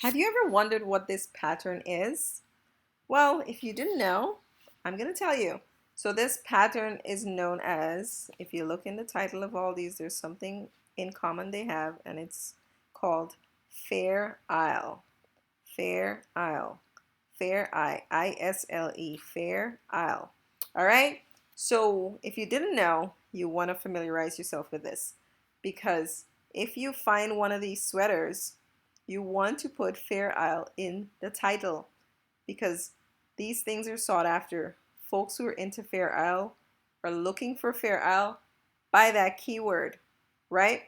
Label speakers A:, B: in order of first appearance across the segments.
A: Have you ever wondered what this pattern is? Well, if you didn't know, I'm going to tell you. So this pattern is known as, if you look in the title of all these, there's something in common they have, and it's called Fair Isle. Fair Isle. Fair Eye. I-S-L-E. Fair Isle. All right? So if you didn't know, you want to familiarize yourself with this, because if you find one of these sweaters, you want to put Fair Isle in the title, because these things are sought after. Folks who are into Fair Isle are looking for Fair Isle by that keyword, right?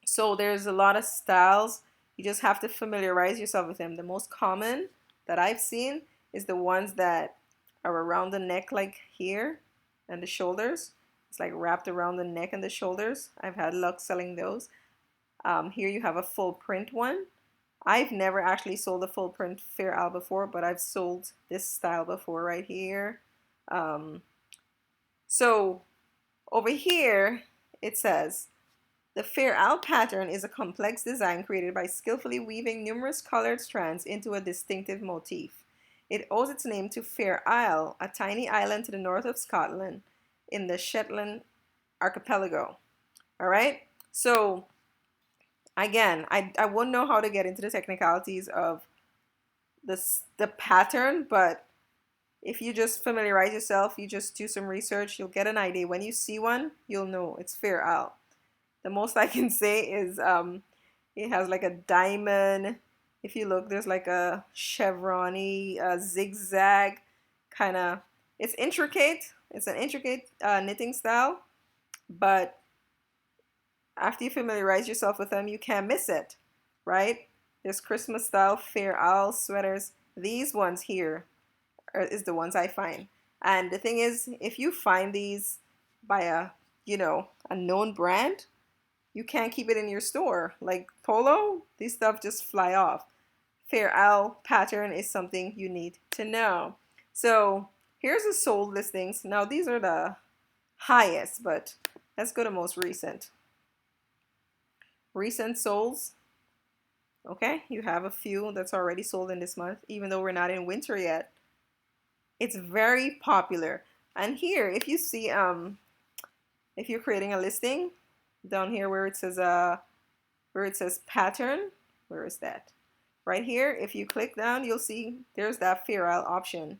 A: So there's a lot of styles. You just have to familiarize yourself with them. The most common that I've seen is the ones that are around the neck, like here, and the shoulders. It's like wrapped around the neck and the shoulders. I've had luck selling those. Here you have a full print one. I've never actually sold a full print Fair Isle before, but I've sold this style before right here. Um, so over here, it says, the Fair Isle pattern is a complex design created by skillfully weaving numerous colored strands into a distinctive motif. It owes its name to Fair Isle, a tiny island to the north of Scotland in the Shetland archipelago. All right? So again, I wouldn't know how to get into the technicalities of the pattern, but if you just familiarize yourself, you just do some research, you'll get an idea. When you see one, you'll know it's Fair Isle. The most I can say is it has like a diamond. If you look, there's like a chevrony, zigzag kind of. It's intricate. It's an intricate knitting style, but after you familiarize yourself with them, you can't miss it, right? There's Christmas style Fair Isle sweaters. These ones here is the ones I find. And the thing is, if you find these by a known brand, you can't keep it in your store. Like Polo, these stuff just fly off. Fair Isle pattern is something you need to know. So here's the sold listings. Now these are the highest, but let's go to most recent. Recent solds. Okay, you have a few that's already sold in this month, even though we're not in winter yet. It's very popular. And here, if you see, if you're creating a listing, down here where it says pattern, where is that? Right here, if you click down, you'll see there's that Fair Isle option.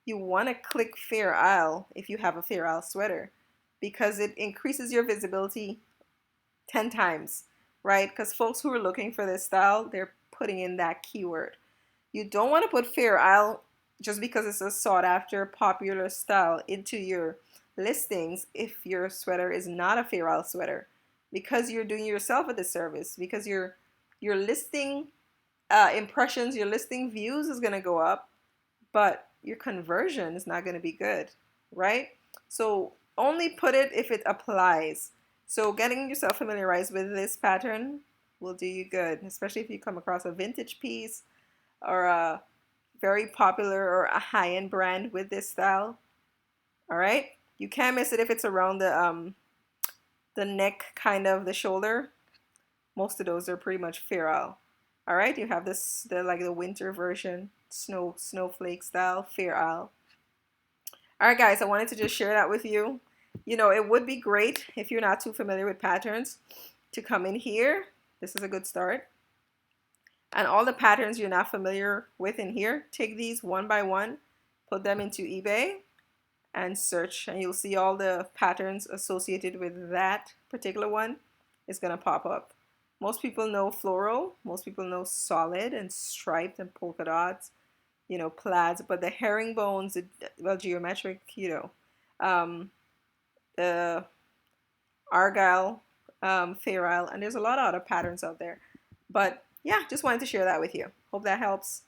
A: You want to click Fair Isle if you have a Fair Isle sweater, because it increases your visibility 10 times, right? Because folks who are looking for this style, they're putting in that keyword. You don't want to put Fair Isle just because it's a sought after popular style into your listings if your sweater is not a Fair Isle sweater, because you're doing yourself a disservice, because your listing impressions, your listing views is going to go up, but your conversion is not going to be good, right? So only put it if it applies. So getting yourself familiarized with this pattern will do you good, especially if you come across a vintage piece or a very popular or a high-end brand with this style. All right, you can't miss it if it's around the neck, kind of the shoulder. Most of those are pretty much Fair Isle. All right, you have the winter version, snowflake style Fair Isle. All right, guys, I wanted to just share that with you. You know, it would be great if you're not too familiar with patterns to come in here. This is a good start. And all the patterns you're not familiar with in here, take these one by one, put them into eBay and search, and you'll see all the patterns associated with that particular one is going to pop up. Most people know floral, most people know solid and striped and polka dots, plaids, but the herringbones, well, geometric, the argyle, Fair Isle, and there's a lot of other patterns out there. But yeah, just wanted to share that with you. Hope that helps.